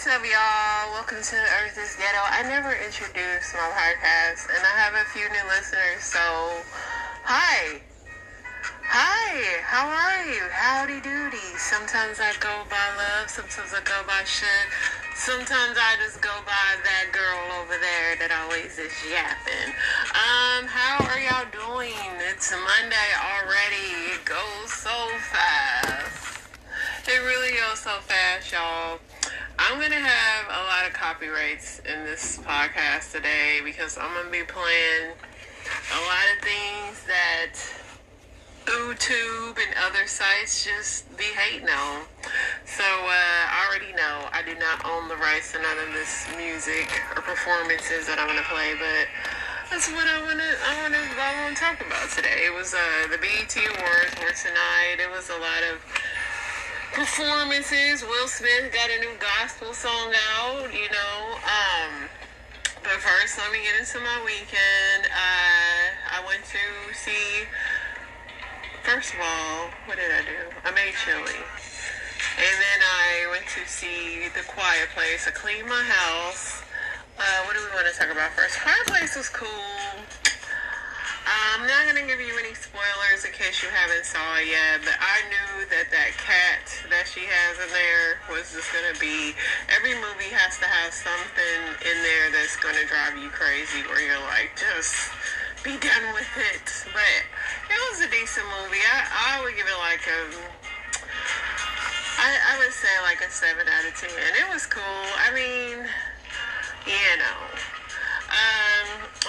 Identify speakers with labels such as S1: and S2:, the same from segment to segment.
S1: up, y'all? Welcome to The Earth is Ghetto. I never introduced my podcast, and I have a few new listeners, so hi. Hi, how are you? Howdy doody. Sometimes I go by love, sometimes I go by shit. Sometimes I just go by that girl over there that always is yapping. How are y'all doing? It's Monday already. It goes so fast. It really goes so fast, y'all. I'm going to have a lot of copyrights in this podcast today because I'm going to be playing a lot of things that YouTube and other sites just be hating on. So I already know I do not own the rights to none of this music or performances that I'm going to play, but that's what I want to talk about today. It was the BET Awards were tonight. It was a lot of performances. Will Smith got a new gospel song out, you know. But first, let me get into my weekend. I went to see, first of all, what did I do? I made chili. And then I went to see The Quiet Place. I cleaned my house. What do we want to talk about first? Quiet Place was cool. I'm not going to give you any spoilers in case you haven't saw it yet, but I knew that cat that she has in there was just going to be, every movie has to have something in there that's going to drive you crazy where you're like, just be done with it. But it was a decent movie. I would give it like I would say like a 7 out of 10. It was cool. I mean, you know.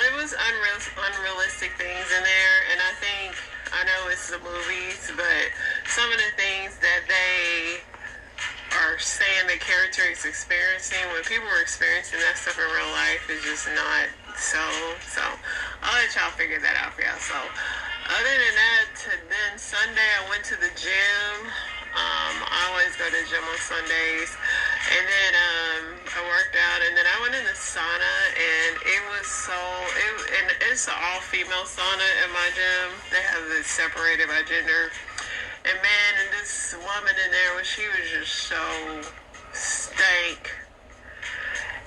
S1: It was unrealistic things in there, and I know it's the movies, but some of the things that they are saying the character is experiencing, when people are experiencing that stuff in real life, is just not so. I'll let y'all figure that out for y'all. So, other than that, then Sunday I went to the gym. I always go to the gym on Sundays. And then I worked out, and then I went in the sauna, and it's an all-female sauna in my gym. They have it separated by gender. And man, this woman in there, she was just so stank.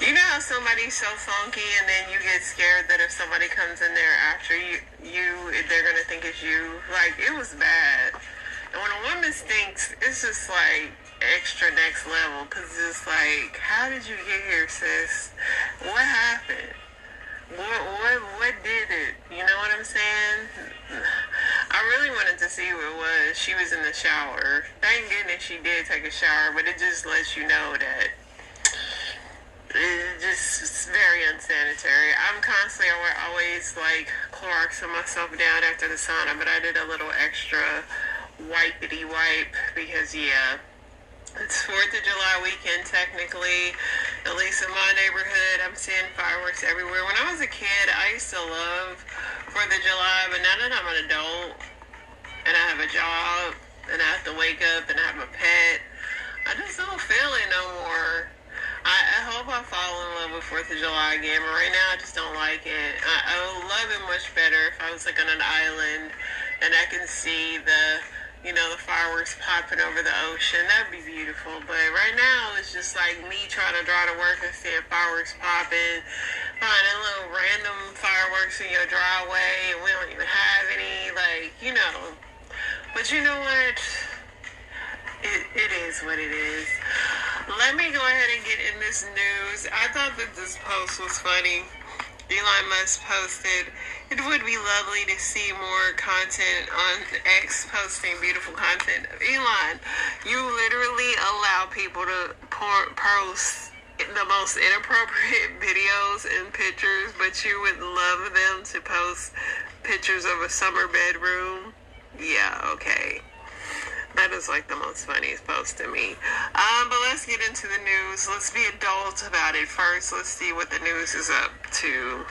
S1: You know how somebody's so funky, and then you get scared that if somebody comes in there after you they're gonna think it's you. Like, it was bad. And when a woman stinks, it's just like extra next level, because it's like, how did you get here, sis? What happened? What did it? You know what I'm saying? I really wanted to see what it was. She was in the shower. Thank goodness she did take a shower, but it just lets you know that it's very unsanitary. I'm constantly always like Cloroxing myself down after the sauna, but I did a little extra wipey wipe because, yeah, it's 4th of July weekend technically, at least in my neighborhood. I'm seeing fireworks everywhere. When I was a kid, I used to love 4th of July, but now that I'm an adult and I have a job and I have to wake up and I have a pet, I just don't feel it no more. I hope I fall in love with 4th of July again, but right now I just don't like it. I would love it much better if I was like on an island and I can see the fireworks popping over the ocean. That'd be beautiful. But right now, it's just like me trying to drive to work and seeing fireworks popping, finding little random fireworks in your driveway, and we don't even have any, like, you know. But you know what? It is what it is. Let me go ahead and get in this news. I thought that this post was funny. Elon Musk posted, "It would be lovely to see more content on X posting beautiful content." Elon, you literally allow people to post the most inappropriate videos and pictures, but you would love them to post pictures of a summer bedroom? Yeah, okay. That is like the most funniest post to me. But let's get into the news. Let's be adults about it first. Let's see what the news is up to.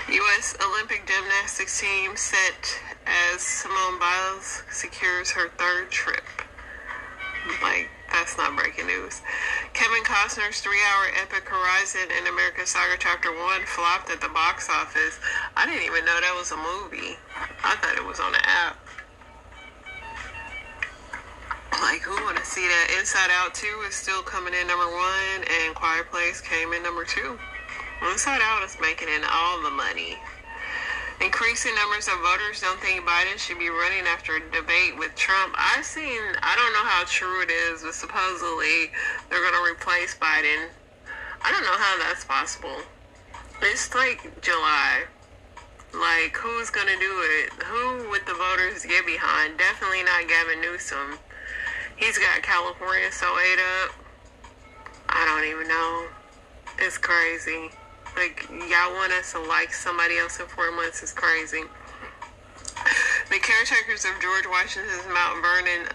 S1: U.S. Olympic gymnastics team set as Simone Biles secures her 3rd trip. Like, that's not breaking news. Kevin Costner's 3-hour epic Horizon in American Saga Chapter 1 flopped at the box office. I didn't even know that was a movie. I thought it was on an app. Like, who want to see that? Inside Out 2 is still coming in number 1, and Quiet Place came in number 2. Inside Out is making in all the money. Increasing numbers of voters don't think Biden should be running after a debate with Trump. I don't know how true it is, but supposedly they're going to replace Biden. I don't know how that's possible. It's like July. Like, who's going to do it? Who would the voters get behind? Definitely not Gavin Newsom. He's got California so ate up. I don't even know. It's crazy. Like, y'all want us to like somebody else in 4 months is crazy. The caretakers of George Washington's Mount Vernon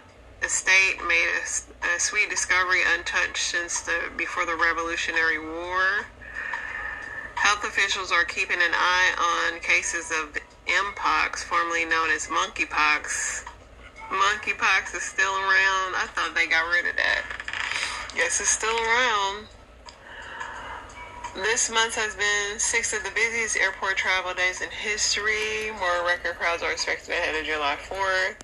S1: estate made a sweet discovery untouched since before the Revolutionary War. Health officials are keeping an eye on cases of Mpox, formerly known as monkeypox. Monkeypox is still around. I thought they got rid of that. Yes, it's still around. This month has been 6 of the busiest airport travel days in history. More record crowds are expected ahead of July 4th.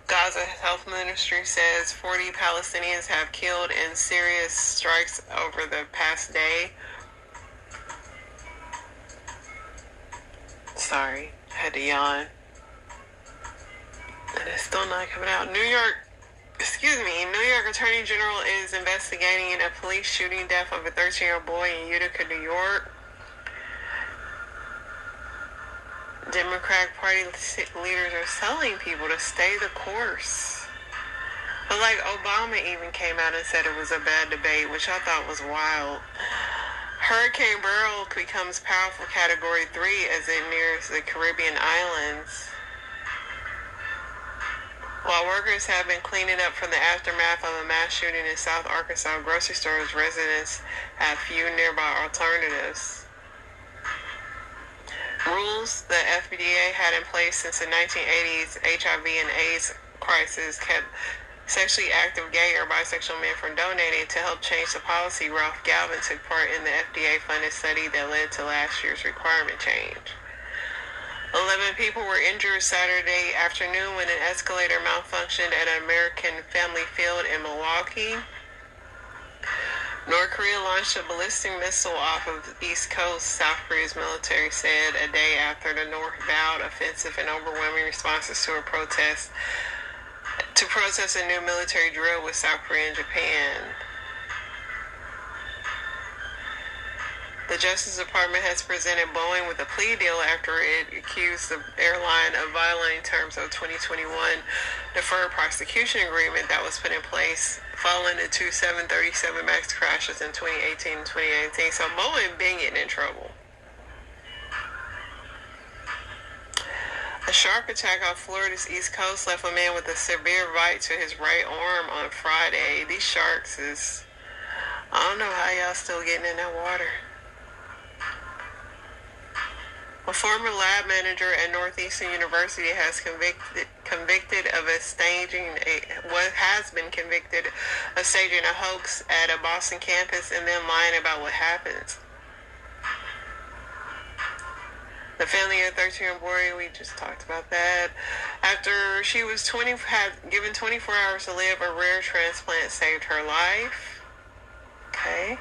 S1: Gaza Health Ministry says 40 Palestinians have killed in serious strikes over the past day. Sorry, had to yawn. And it's still not coming out. New York Attorney General is investigating a police shooting death of a 13-year-old boy in Utica, New York. Democratic Party leaders are telling people to stay the course. But like, Obama even came out and said it was a bad debate, which I thought was wild. Hurricane Beryl becomes powerful Category 3 as it nears the Caribbean islands. While workers have been cleaning up from the aftermath of a mass shooting in South Arkansas grocery stores, residents have few nearby alternatives. Rules the FDA had in place since the 1980s HIV and AIDS crisis kept sexually active gay or bisexual men from donating. To help change the policy, Ralph Galvin took part in the FDA-funded study that led to last year's requirement change. 11 people were injured Saturday afternoon when an escalator malfunctioned at an American Family Field in Milwaukee. North Korea launched a ballistic missile off of the East Coast, South Korea's military said, a day after the North vowed offensive and overwhelming responses to protest a new military drill with South Korea and Japan. The Justice Department has presented Boeing with a plea deal after it accused the airline of violating terms of 2021 deferred prosecution agreement that was put in place following the two 737 MAX crashes in 2018 and 2019. So Boeing been getting in trouble. A shark attack off Florida's East Coast left a man with a severe bite to his right arm on Friday. These sharks I don't know how y'all still getting in that water. A former lab manager at Northeastern University has convicted of staging a hoax at a Boston campus and then lying about what happened. The family of 13-year-old boy, we just talked about that. After she was given 24 hours to live, a rare transplant saved her life. Okay.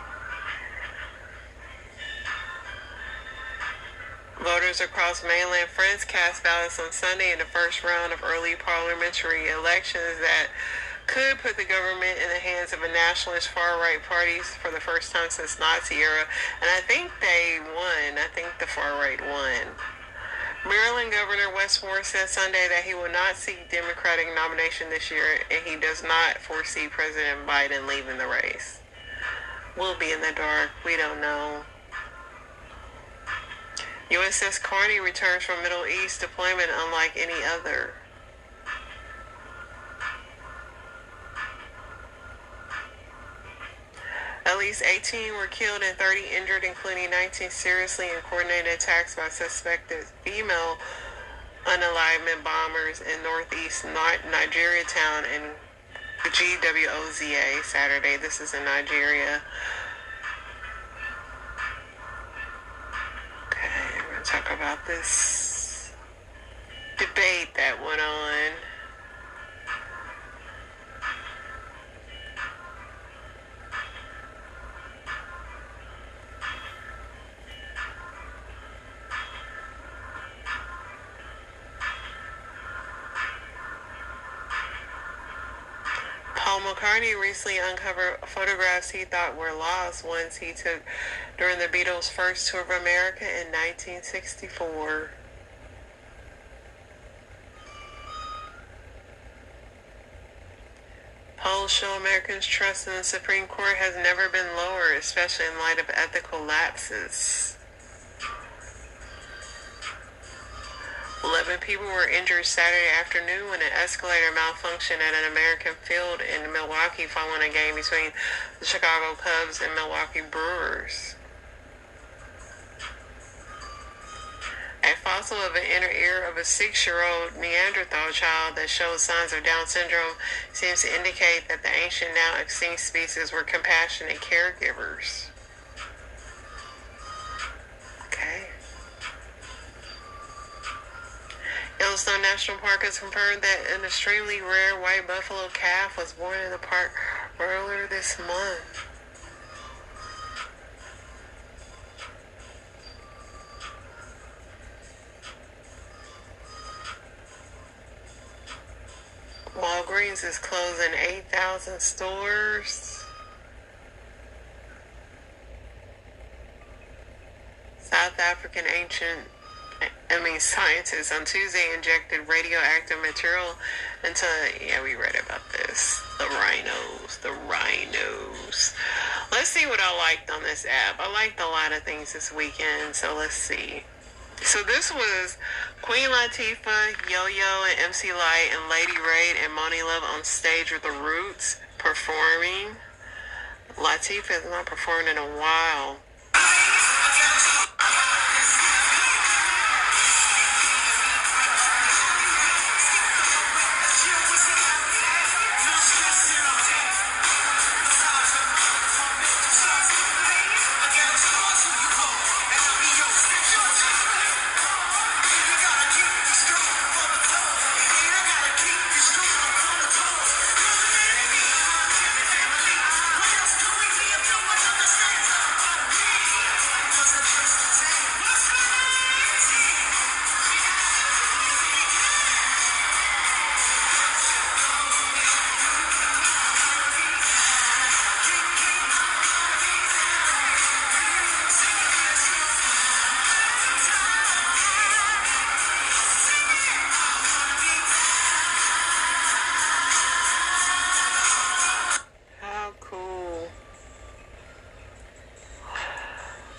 S1: Voters across mainland France cast ballots on Sunday in the first round of early parliamentary elections that could put the government in the hands of a nationalist far-right party for the first time since Nazi era. And I think they won. I think the far-right won. Maryland Governor Wes Moore said Sunday that he will not seek Democratic nomination this year, and he does not foresee President Biden leaving the race. We'll be in the dark. We don't know. USS Carney returns from Middle East deployment unlike any other. At least 18 were killed and 30 injured, including 19 seriously and coordinated attacks by suspected female unalignment bombers in northeast Nigeria town in GWOZA Saturday. This is in Nigeria. Talk about this debate that went on. Paul McCartney recently uncovered photographs he thought were lost ones he took during the Beatles' first tour of America in 1964. Polls show Americans' trust in the Supreme Court has never been lower, especially in light of ethical lapses. 11 people were injured Saturday afternoon when an escalator malfunctioned at an American field in Milwaukee following a game between the Chicago Cubs and Milwaukee Brewers. A fossil of an inner ear of a 6-year-old Neanderthal child that shows signs of Down syndrome seems to indicate that the ancient, now extinct species were compassionate caregivers. Okay. Yellowstone National Park has confirmed that an extremely rare white buffalo calf was born in the park earlier this month. Walgreens is closing 8,000 stores. South African scientists on Tuesday injected radioactive material into, we read about this. The rhinos. Let's see what I liked on this app. I liked a lot of things this weekend, so let's see. So this was Queen Latifah, Yo-Yo, and MC Lyte, and Lady Raid and Money Love on stage with the Roots performing. Latifah has not performed in a while.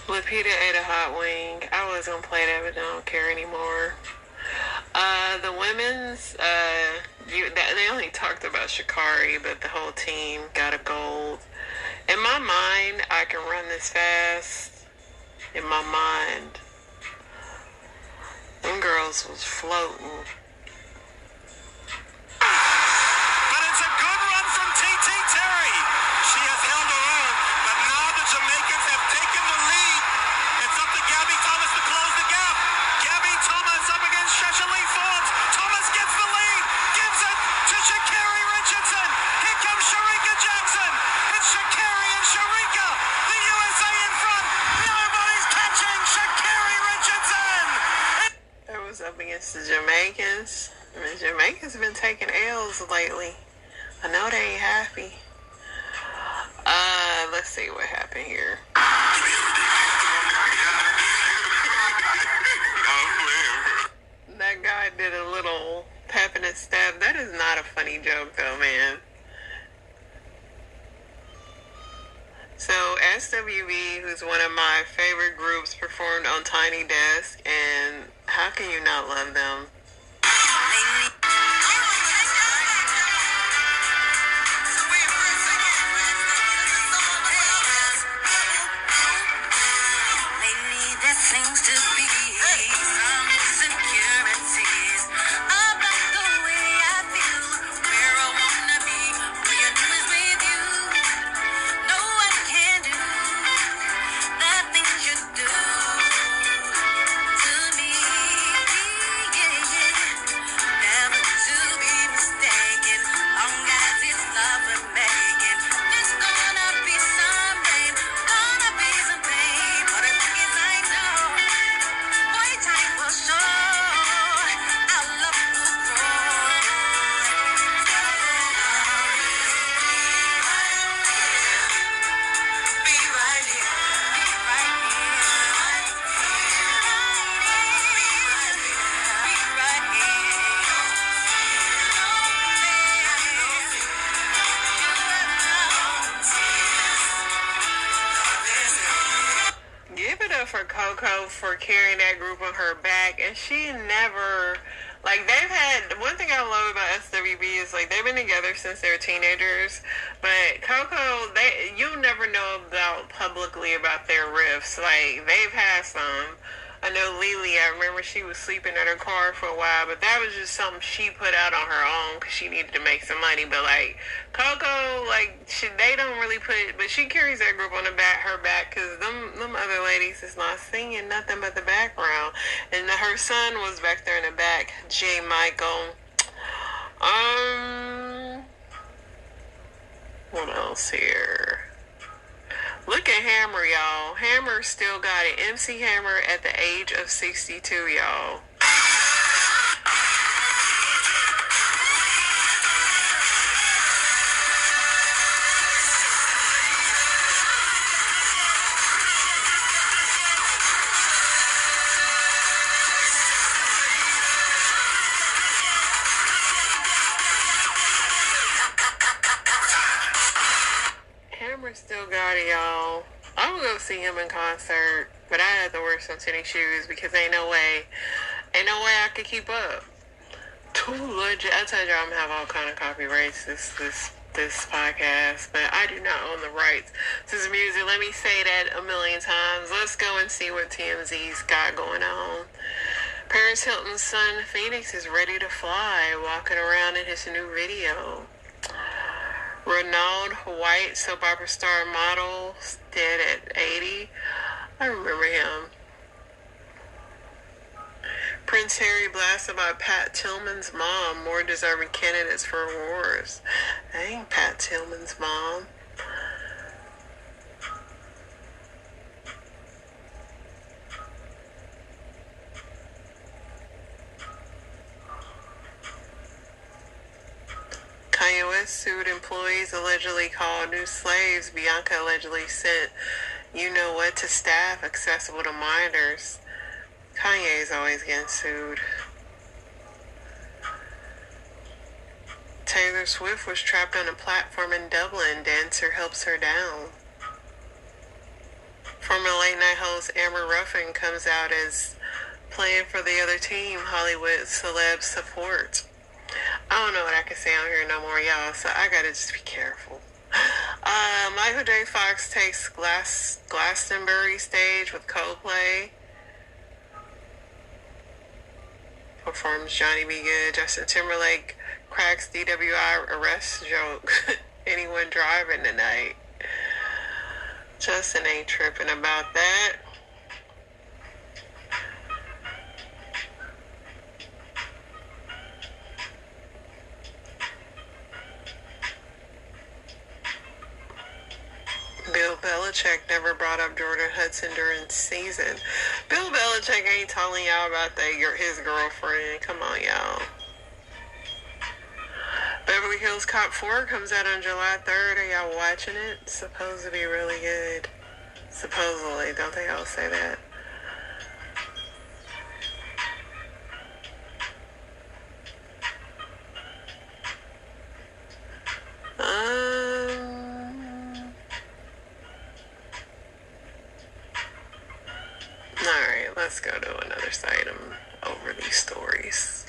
S1: Lupita ate a hot wing. I was gonna play that, but I don't care anymore. The women's, they only talked about Sha'Carri, but the whole team got a gold. In my mind, I can run this fast. In my mind, them girls was floating.
S2: But it's a good run from TT Terry. She has held her own, but now the Jamaicans have taken the lead. It's up to Gabby Thomas to close the gap. Gabby Thomas up against Shashalee Forbes. Thomas gets the lead, gives it to Sha'Carri Richardson. Here comes Sharika Jackson. It's Sha'Carri and Sharika. The USA in front. Nobody's catching Sha'Carri Richardson.
S1: That was up against the Jamaicans. I mean, Jamaicans have been taking L's lately. I know they ain't happy. Let's see what happened here. That guy did a little pep and a stab. That is not a funny joke though, man. So SWV, who's one of my favorite groups, performed on Tiny Desk, and how can you not love them? for Coco for carrying that group on her back, and she never, like, they've had, one thing I love about SWB is, like, they've been together since they were teenagers, but Coco, you'll never know about publicly about their rifts. Like, they've had some. I know Lily, I remember she was sleeping in her car for a while, but that was just something she put out on her own because she needed to make some money. But, like, Coco, like, they don't really put, but she carries that group on her back, because them other ladies is not singing nothing but the background. And her son was back there in the back, J. Michael. What else here? Look at Hammer, y'all. Hammer still got it. MC Hammer at the age of 62, y'all. Hammer still got it, y'all. I would go see him in concert, but I had to wear some tennis shoes because ain't no way I could keep up. Too legit. I told you I'm gonna have all kind of copyrights this podcast, but I do not own the rights to this music. Let me say that a million times. Let's go and see what TMZ's got going on. Paris Hilton's son Phoenix is ready to fly, walking around in his new video. Ronald White, soap opera star model, dead at 80. I remember him. Prince Harry blasted by Pat Tillman's mom. More deserving candidates for awards. Dang, Pat Tillman's mom. Kanye West sued employees allegedly called new slaves. Bianca allegedly sent you-know-what to staff accessible to minors. Kanye is always getting sued. Taylor Swift was trapped on a platform in Dublin. Dancer helps her down. Former late night host Amber Ruffin comes out as playing for the other team. Hollywood celeb support. I don't know what I can say on here no more, y'all, so I gotta just be careful. Michael J. Fox takes Glastonbury stage with Coldplay. Performs Johnny B. Good. Justin Timberlake cracks DWI arrest joke. Anyone driving tonight? Justin ain't tripping about that. Bill Belichick never brought up Jordan Hudson during season. Bill Belichick ain't telling y'all about his girlfriend. Come on, y'all. Beverly Hills Cop 4 comes out on July 3rd. Are y'all watching it? It's supposed to be really good. Supposedly. Don't they all say that? Alright, let's go to another site. I'm over these stories.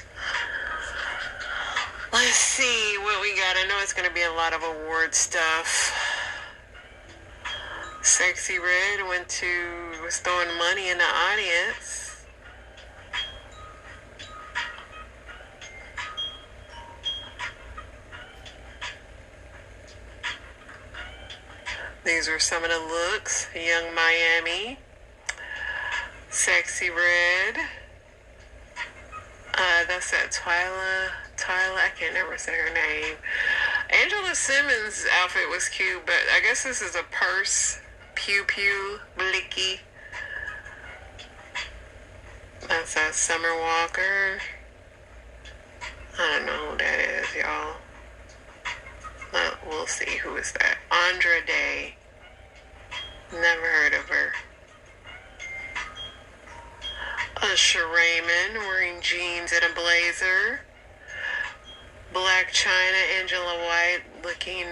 S1: Let's see what we got. I know it's going to be a lot of award stuff. Sexy Red was throwing money in the audience. These were some of the looks. Young Miami. Sexy Red. That's that Twyla, I can't never say her name. Angela Simmons' outfit was cute, but I guess this is a purse. Pew Pew, Blicky. That's that Summer Walker. I don't know who that is, y'all. We'll see. Who is that? Andra Day. Never heard of her. Usher Raymond wearing jeans and a blazer. Black China, Angela White looking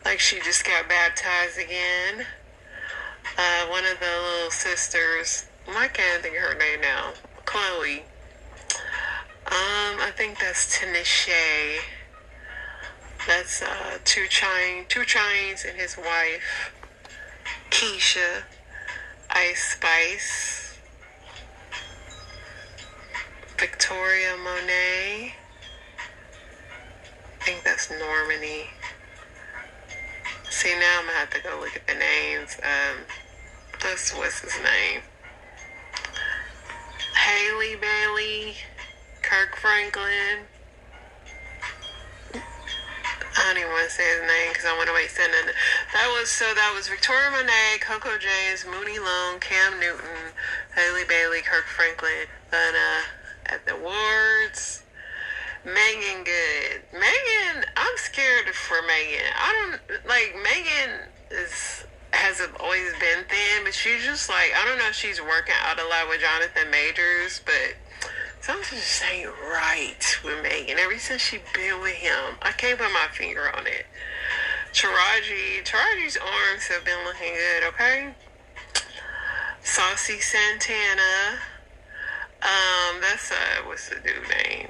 S1: like she just got baptized again. One of the little sisters I can't think of her name now. Chloe. I think that's Tanisha. That's Two Chainz and his wife, Keisha, Ice Spice, Victoria Monet. I think that's Normani. See, now I'm gonna have to go look at the names. What's his name? Haley Bailey, Kirk Franklin. I don't even want to say his name because I want to wait sending. That was Victoria Monet, Coco James, Mooney Long, Cam Newton, Haley Bailey, Kirk Franklin. But at the awards, Megan Good. Megan, I'm scared for Megan. I don't like Megan hasn't always been thin, but she's just like, I don't know if she's working out a lot with Jonathan Majors, but something just ain't right with Megan. Ever since she been with him, I can't put my finger on it. Taraji's arms have been looking good, okay? Saucy Santana. That's what's the dude name?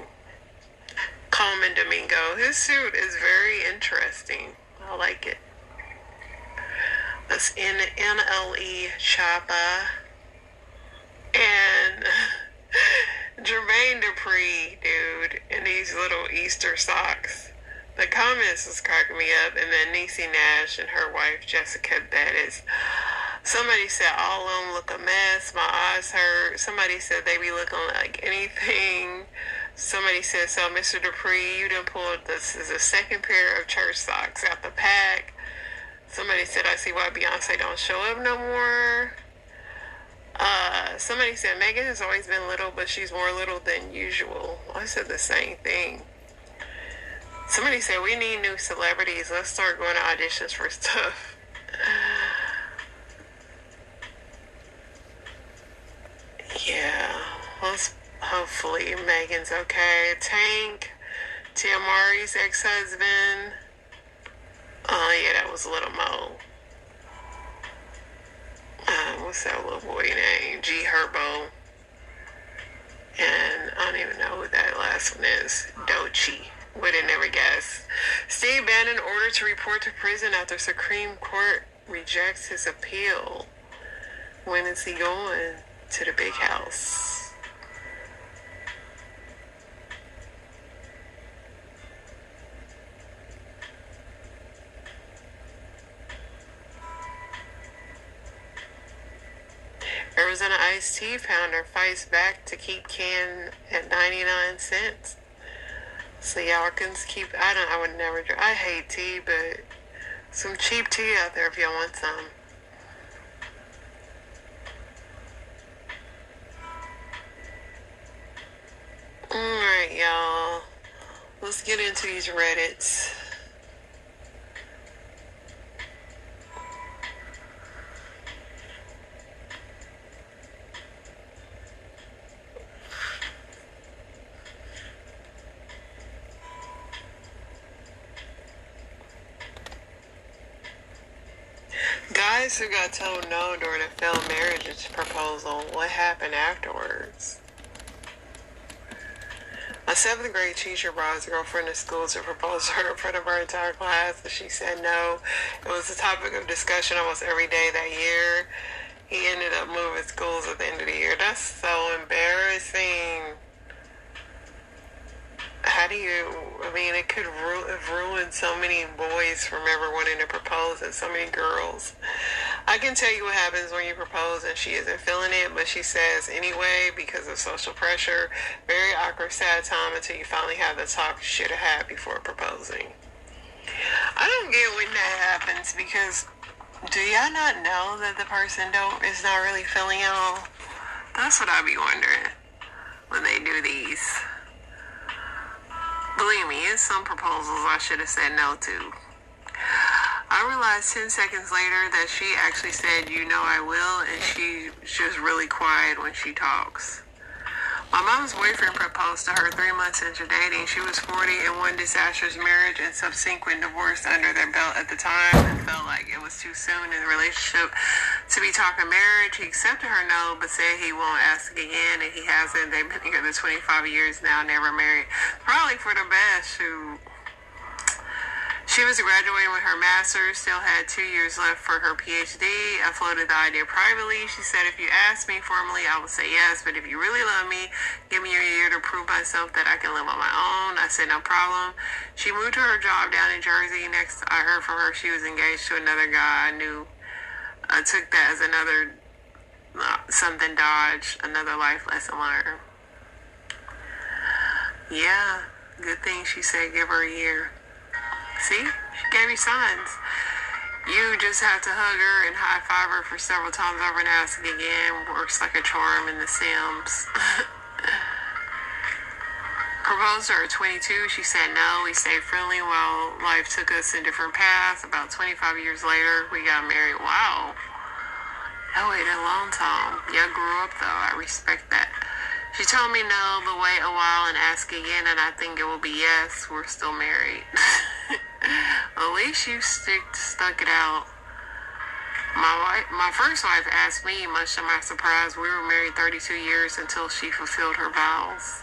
S1: Coleman Domingo. His suit is very interesting. I like it. That's NLE Choppa. And Jermaine Dupri, dude, in these little Easter socks. The comments was cracking me up. And then Niecy Nash and her wife, Jessica Bettis. Somebody said all of them look a mess. My eyes hurt. Somebody said they be looking like anything. Somebody said, so Mr. Dupree, you done pulled this is a second pair of church socks out the pack. Somebody said, I see why Beyonce don't show up no more. Somebody said Megan has always been little, but she's more little than usual. I said the same thing. Somebody said we need new celebrities. Let's start going to auditions for stuff. Yeah, hopefully Megan's okay. Tank, Tiamari's ex-husband. Oh yeah, that was Little Mo. What's that little boy name? G Herbo. And I don't even know who that last one is. Doechii. Would have never guessed. Steve Bannon ordered to report to prison after Supreme Court rejects his appeal. When is he going? To the big house. Arizona iced tea founder fights back to keep can at 99 cents. So y'all can keep, I would never drink. I hate tea, but some cheap tea out there if y'all want some. Alright, y'all. Let's get into these Reddits. Guys who got told no during a failed marriage proposal, what happened afterwards? A 7th grade teacher brought his girlfriend to school to propose to her in front of her entire class, but she said no. It was a topic of discussion almost every day that year. He ended up moving schools at the end of the year. That's so embarrassing. How do you, it could have ruined so many boys from ever wanting to propose and so many girls. I can tell you what happens when you propose and she isn't feeling it, but she says anyway because of social pressure. Very awkward, sad time until you finally have the talk you should have had before proposing. I don't get when that happens because do y'all not know that the person is not really feeling y'all? That's what I be wondering when they do these. Believe me, in some proposals I should have said no to. I realized 10 seconds later that she actually said, you know I will, and she's just really quiet when she talks. My mom's boyfriend proposed to her 3 months into dating. She was 40 and one disastrous marriage and subsequent divorce under their belt at the time and felt like it was too soon in the relationship. to be talking marriage. He accepted her no, but said he won't ask again, and he hasn't. They've been together 25 years now, never married. Probably for the best. She was graduating with her master's, still had 2 years left for her PhD. I floated the idea privately. She said, if you ask me formally, I will say yes, but if you really love me, give me a year to prove myself that I can live on my own. I said, no problem. She moved to her job down in Jersey. Next, I heard from her she was engaged to another guy. I took that as another something dodged, another life lesson learned. Yeah, good thing she said give her a year. See? She gave you signs. You just have to hug her and high-five her for several times over and ask again. Works like a charm in The Sims. Proposed to her at 22. She said no. We stayed friendly while life took us in different paths. About 25 years later, we got married. Wow. I waited a long time. Y'all grew up, though. I respect that. She told me no, but wait a while and ask again, and I think it will be yes. We're still married. At least you stuck it out. My first wife asked me, much to my surprise, we were married 32 years until she fulfilled her vows.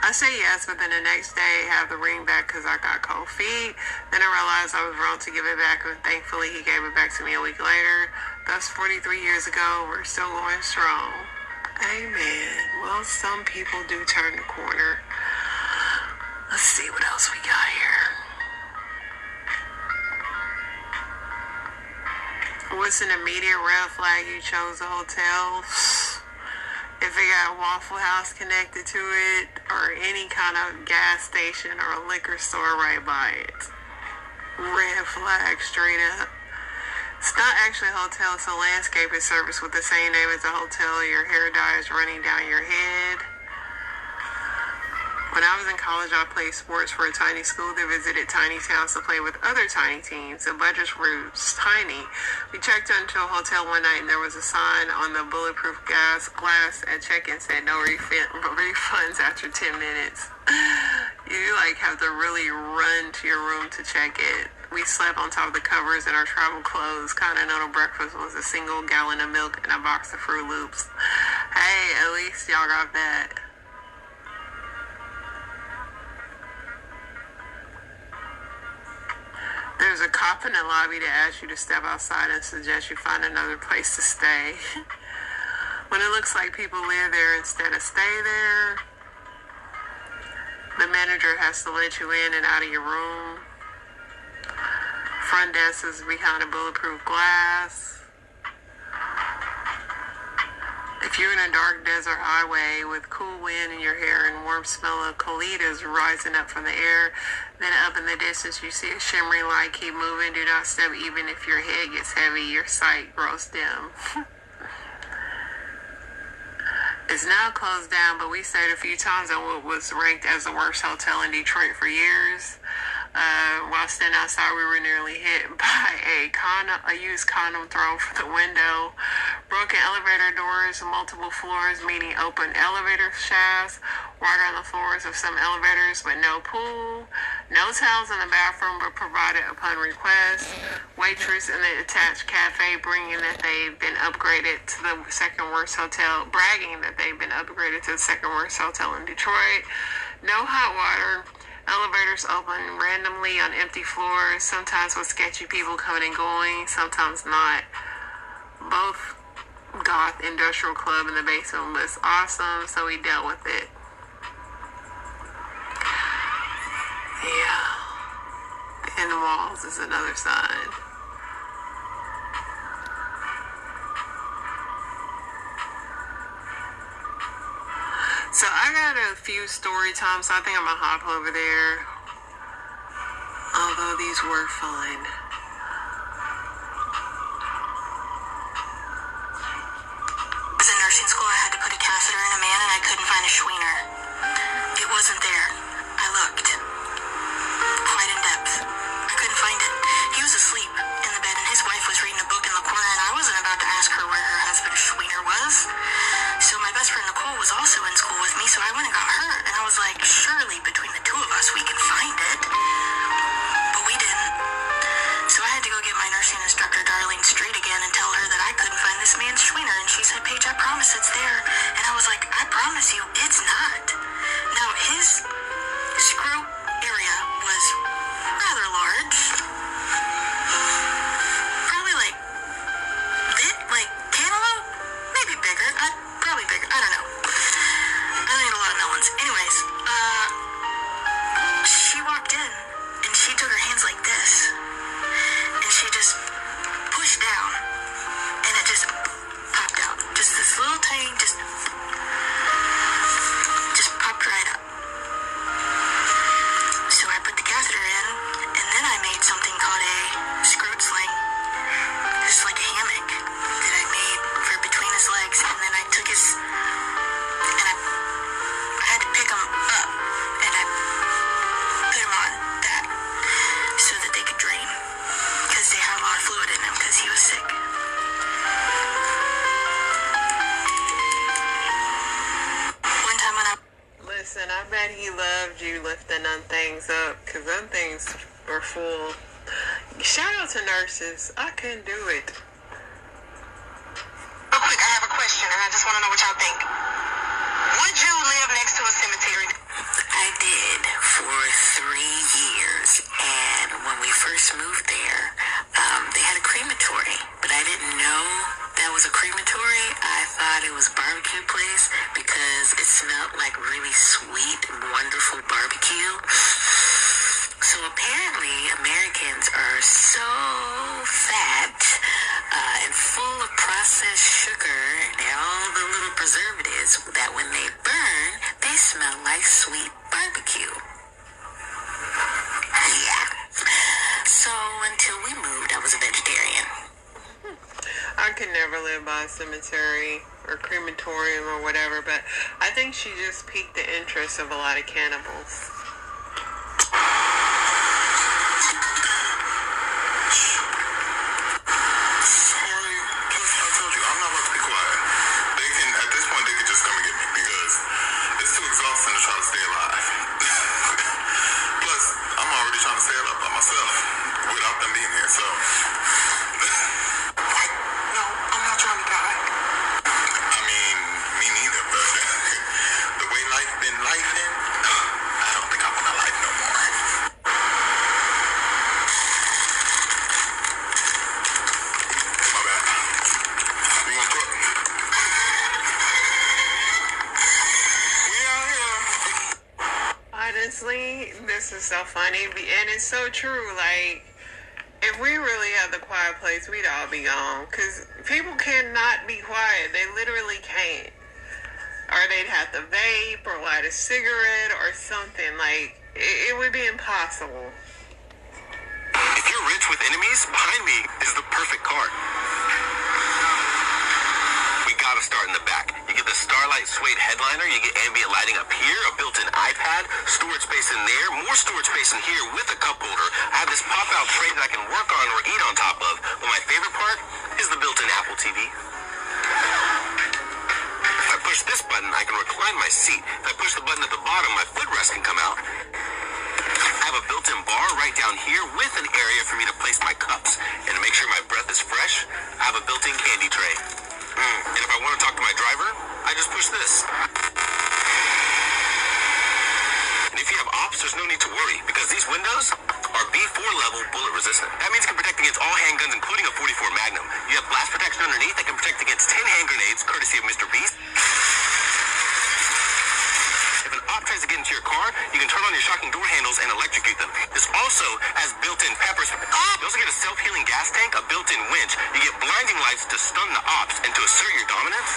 S1: I say yes, but then the next day have the ring back because I got cold feet. Then I realized I was wrong to give it back, and thankfully he gave it back to me a week later. Thus, 43 years ago, we're still going strong. Amen. Well, some people do turn the corner. Let's see what else we got here. What's an immediate red flag you chose a hotel? If it got a Waffle House connected to it, or any kind of gas station or a liquor store right by it. Red flag, straight up. It's not actually a hotel, it's a landscaping service with the same name as a hotel. Your hair dye is running down your head. When I was in college, I played sports for a tiny school that visited tiny towns to play with other tiny teams. The budgets were tiny. We checked into a hotel one night, and there was a sign on the bulletproof glass at check-in said no refunds after 10 minutes. You have to really run to your room to check it. We slept on top of the covers in our travel clothes. Continental breakfast was a single gallon of milk and a box of Fruit Loops. Hey, at least y'all got that. There's a cop in the lobby that asks you to step outside and suggests you find another place to stay. When it looks like people live there instead of stay there, the manager has to let you in and out of your room. Front desk is behind a bulletproof glass. If you're in a dark desert highway with cool wind in your hair and warm smell of colitas rising up from the air, then up in the distance you see a shimmering light. Keep moving. Do not step even if your head gets heavy. Your sight grows dim. It's now closed down, but we stayed a few times on what was ranked as the worst hotel in Detroit for years. While standing outside, we were nearly hit by a used condom thrown from the window. Broken elevator doors, multiple floors, meaning open elevator shafts. Water on the floors of some elevators, but no pool. No towels in the bathroom, but provided upon request. Waitress in the attached cafe bragging that they've been upgraded to the second worst hotel in Detroit. No hot water. Elevators open randomly on empty floors, sometimes with sketchy people coming and going, sometimes not. Both goth industrial club in the basement was awesome, so we dealt with it. Yeah. And the walls is another sign. So I got a few story times, so I think I'm gonna hop over there. Although these were fun.
S3: I was in nursing school. I had to put a catheter in a man, and I couldn't find a Schwiener. It wasn't there. I looked quite in depth. I couldn't find it. He was asleep in the bed, and his wife was reading a book in the corner, and I wasn't about to ask her where her husband's Schwiener was. So my best friend Nicole was also in school with me, so I went and got her, and I was like, surely between the two of us we can find it.
S1: you lifting them things up, because them things were full. Shout out to nurses. I couldn't do it.
S3: Real quick, I have a question, and I just want to know what y'all think. Would you live next to a cemetery? I did for 3 years, and when we first moved there, they had a crematory, but I didn't know that was a crematory. I thought it was a barbecue place because it smelled like really sweet, wonderful barbecue. So apparently Americans are so fat and full of processed sugar and all the little preservatives that when they burn, they smell like sweet barbecue. Yeah. So until we moved, I was a vegetarian.
S1: I could never live by a cemetery or crematorium or whatever, but I think she just piqued the interest of a lot of cannibals. Honestly, this is so funny, and it's so true. Like, if we really had the quiet place, we'd all be gone. Because people cannot be quiet. They literally can't. Or they'd have to vape or light a cigarette or something. Like, it would be impossible.
S2: If you're rich with enemies, behind me is the perfect card. We gotta start in the back. You get the Starlight Suede headliner, you get ambient lighting up here, a built-in iPad, storage space in there, more storage space in here with a cup holder. I have this pop-out tray that I can work on or eat on top of. But my favorite part is the built-in Apple TV. If I push this button, I can recline my seat. If I push the button at the bottom, my footrest can come out. I have a built-in bar right down here with an area for me to place my cups. And to make sure my breath is fresh, I have a built-in candy tray. And if I want to talk to my driver, I just push this. And if you have ops, there's no need to worry, because these windows are B4 level bullet resistant. That means it can protect against all handguns, including a .44 Magnum. You have blast protection underneath that can protect against 10 hand grenades, courtesy of Mr. Beast. If an op tries to get into your car, you can turn on your shocking door handles and electrocute them. This also has built-in pepper spray. You also get a self-healing gas tank, a built-in winch. You get blinding lights to stun the ops and to assert your dominance.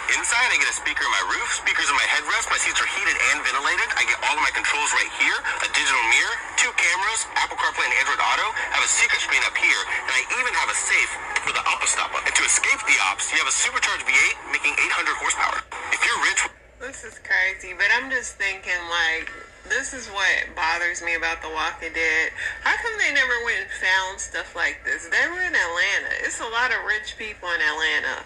S2: Inside, I get a speaker in my roof, speakers in my headrest. My seats are heated and ventilated. I get all of my controls right here, a digital mirror, 2 cameras, Apple CarPlay and Android Auto. I have a secret screen up here, and I even have a safe for the Oppa stop button. And to escape the ops, you have a supercharged V8 making 800 horsepower. If you're rich...
S1: This is crazy, but I'm just thinking, like, this is what bothers me about The Walking Dead. How come they never went and found stuff like this? They were in Atlanta. It's a lot of rich people in Atlanta.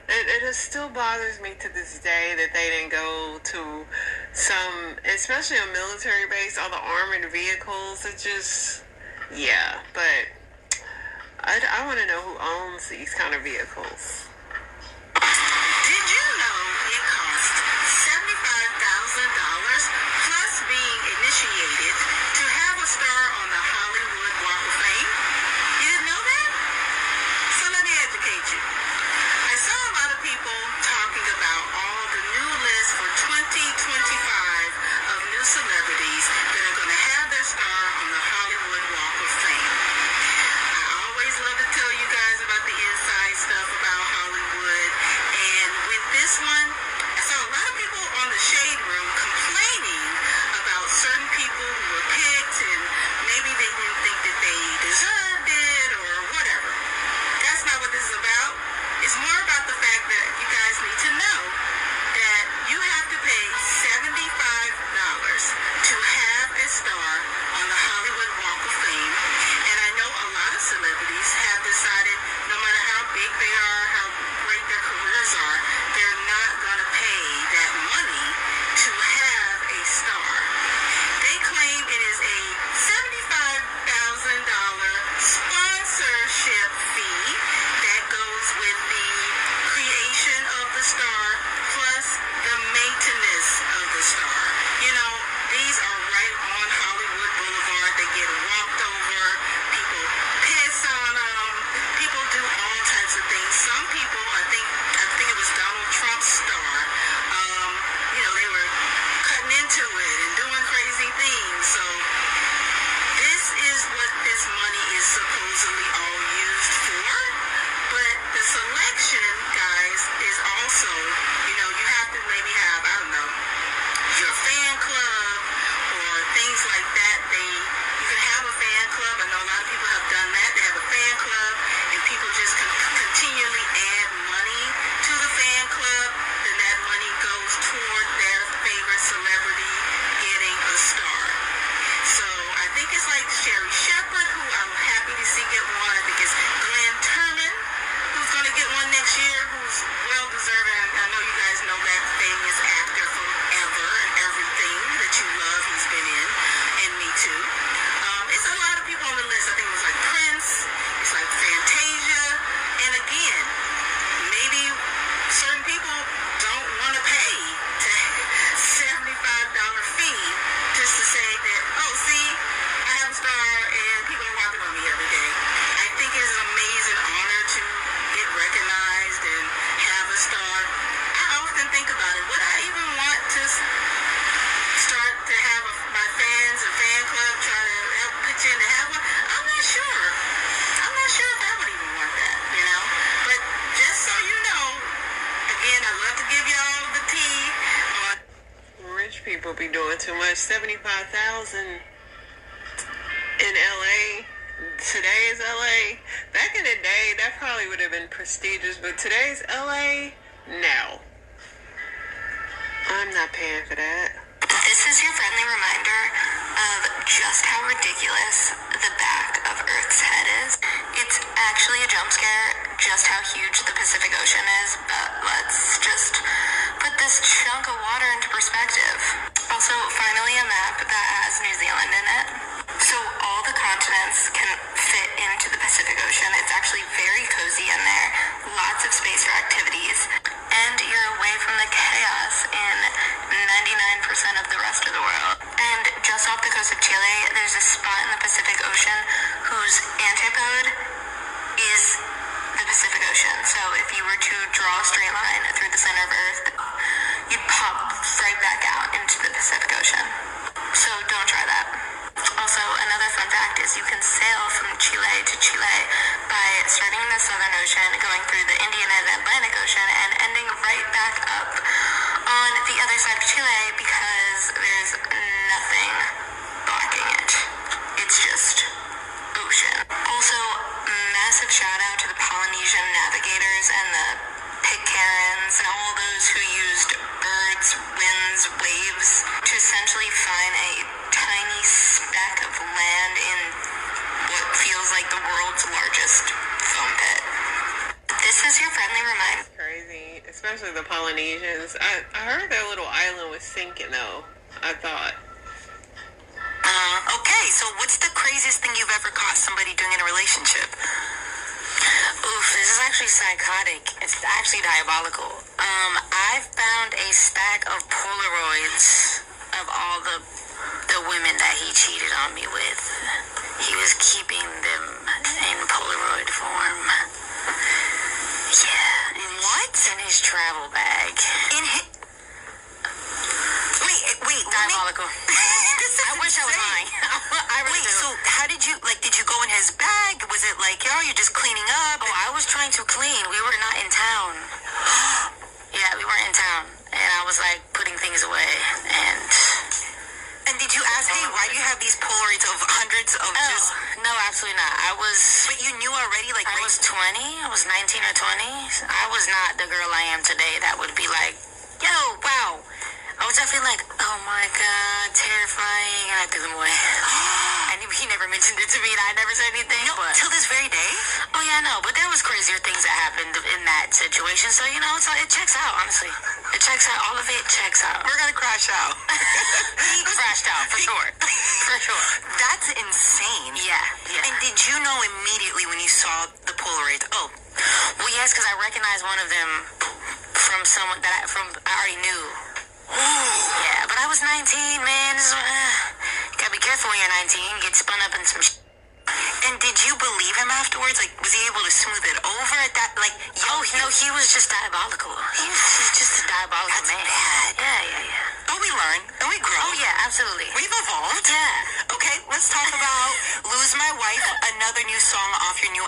S1: It just still bothers me to this day that they didn't go to some, especially a military base, all the armored vehicles. It just, yeah, but I want to know who owns these kind of vehicles.
S3: Did you know it cost $75,000 plus being initiated to have a star on the Hollywood Walk of Fame? You didn't know that? So let me educate you. I saw a lot of people talking about all the new lists for 2025 of new celebrities that are going to have their star on the Hollywood Walk of Fame. I always love to tell you guys about the inside stuff about Hollywood, and with this one, I saw a lot of people on the Shade Room complaining about certain people who were picked and maybe they didn't think that they deserved it or whatever. That's not what this is about. It's more about the fact that you guys need to know that you have to pay $75 to have a star on the Hollywood Walk of Fame. And I know a lot of celebrities have decided, no matter how big they are, how Oh, see, I have a star and people are walking on me every day. I think it's an amazing honor to get recognized and have a star. I often think about it. Would I even want to start to have my fans, a fan club, try to help pitch in to have one? I'm not sure. I'm not sure if I would even want that, you know? But just so you know, again, I'd love to give y'all the tea on
S1: Rich people be doing too much. 75,000 in LA. Today is LA. Back in the day, that probably would have been prestigious, but today's LA, no. I'm not paying for that.
S3: This is your friendly reminder of just how ridiculous the back of Earth's head is. It's actually a jump scare just how huge the Pacific Ocean is, but let's just put this chunk of water into perspective. Also, finally a map that has New Zealand in it. So all the continents can fit into the Pacific Ocean. It's actually very cozy in there. Lots of space for activities. And you're away from the chaos in 99% of the rest of the world. And just off the coast of Chile, there's a spot in the Pacific Ocean whose antipode is the Pacific Ocean. So if you were to draw a straight line through the center of Earth, you'd pop right back out into the Pacific Ocean. So don't try that. Also, another fun fact is you can sail from Chile to Chile by starting in the Southern Ocean, going through the Indian and Atlantic Ocean, and ending right back up on the other side of Chile because there's nothing blocking it. It's just ocean. Also, massive shout out to the Polynesian navigators and the Pitcairns and all those who used birds, winds, waves to essentially find a tiny speck of land in what feels like the world's largest foam pit. This is your friendly reminder.
S1: Crazy, especially the Polynesians. I heard their little island was sinking though, I thought.
S3: Okay, so what's the craziest thing you've ever caught somebody doing in a relationship? Oof, this is actually psychotic. It's actually diabolical. I found a stack of Polaroids of all the women that he cheated on me with. He was keeping them in Polaroid form. Yeah. What? In his travel bag. In his... Wait, diabolical. I wish I was lying. I really do. So how did you go in his bag? Was it like, you're just cleaning up? Oh, I was trying to clean. We were not in town. Yeah, we weren't in town. And I was like putting things away. And did you ask, hey, why do you have these Polaroids of hundreds of just... No, absolutely not. But you knew already, like... I was 20. I was 19 or 20. I was not the girl I am today that would be like, yo, wow. I was definitely like, oh my God, terrifying. And I threw them away. And he never mentioned it to me, and I never said anything. No, but till this very day? Oh yeah, I know. But there was crazier things that happened in that situation. So, it checks out, honestly. It checks out. All of it checks out. We're gonna crash out. He crashed out, for sure. For sure. That's insane. Yeah. And did you know immediately when you saw the Polaroids? Oh. Well, yes, because I recognized one of them from someone that I already knew. Yeah, but I was 19, man. Gotta be careful when you're 19. Get spun up in some And did you believe him afterwards? Like, was he able to smooth it over at that? Like, no, he was just diabolical. He's just a diabolical man. That's bad. Yeah. But we learn, and we grow. Oh, yeah, absolutely. We've evolved. Yeah. Okay, let's talk about Lose My Wife, another new song off your new...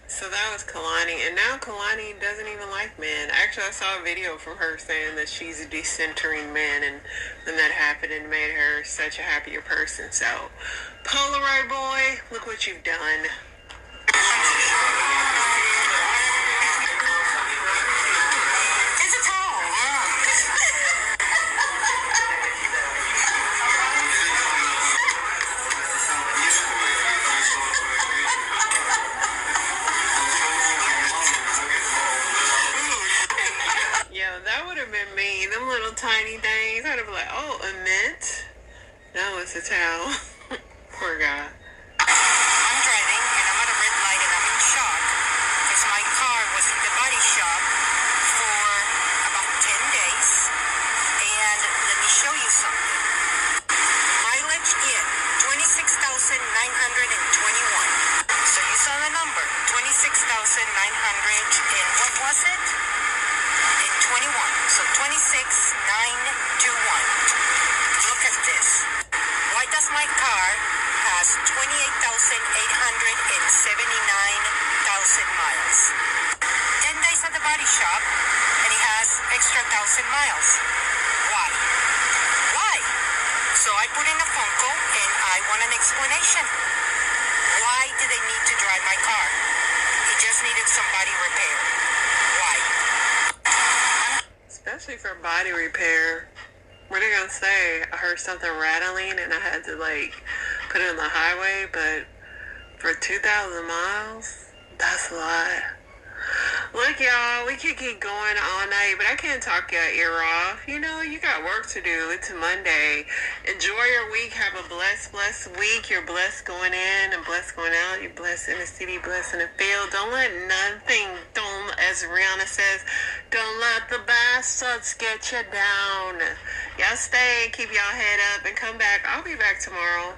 S1: So that was Kalani, and now Kalani doesn't even like men. Actually, I saw a video from her saying that she's a decentering man, and then that happened and made her such a happier person. So, Polaroid boy, look what you've done.
S3: It's a towel.
S1: That would have been me. Them little tiny things. I'd have been like, oh, a mint? No, it's a towel. Poor guy.
S3: I'm driving and I'm at a red light and I'm in shock because my car was in the body shop for about 10 days. And let me show you something. Mileage in and what was it? In 21. So 26,921. Look at this. Why does my car has 28,879,000 miles? 10 days at the body shop, and it has extra 1,000 miles. Why? Why? So I put in a phone call, and I want an explanation. Why did they need to drive my car? It just needed some body repair. Why?
S1: Especially for body repair. What are they gonna say? I heard something rattling and I had to put it on the highway, but for 2,000 miles, that's a lot. Look, y'all, we could keep going all night, but I can't talk your ear off. You know, you got work to do. It's Monday. Enjoy your week. Have a blessed week. You're blessed going in and blessed going out. You're blessed in the city, blessed in the field. Don't let nothing, as Rihanna says, don't let the bastards get you down. Y'all stay and keep y'all head up and come back. I'll be back tomorrow.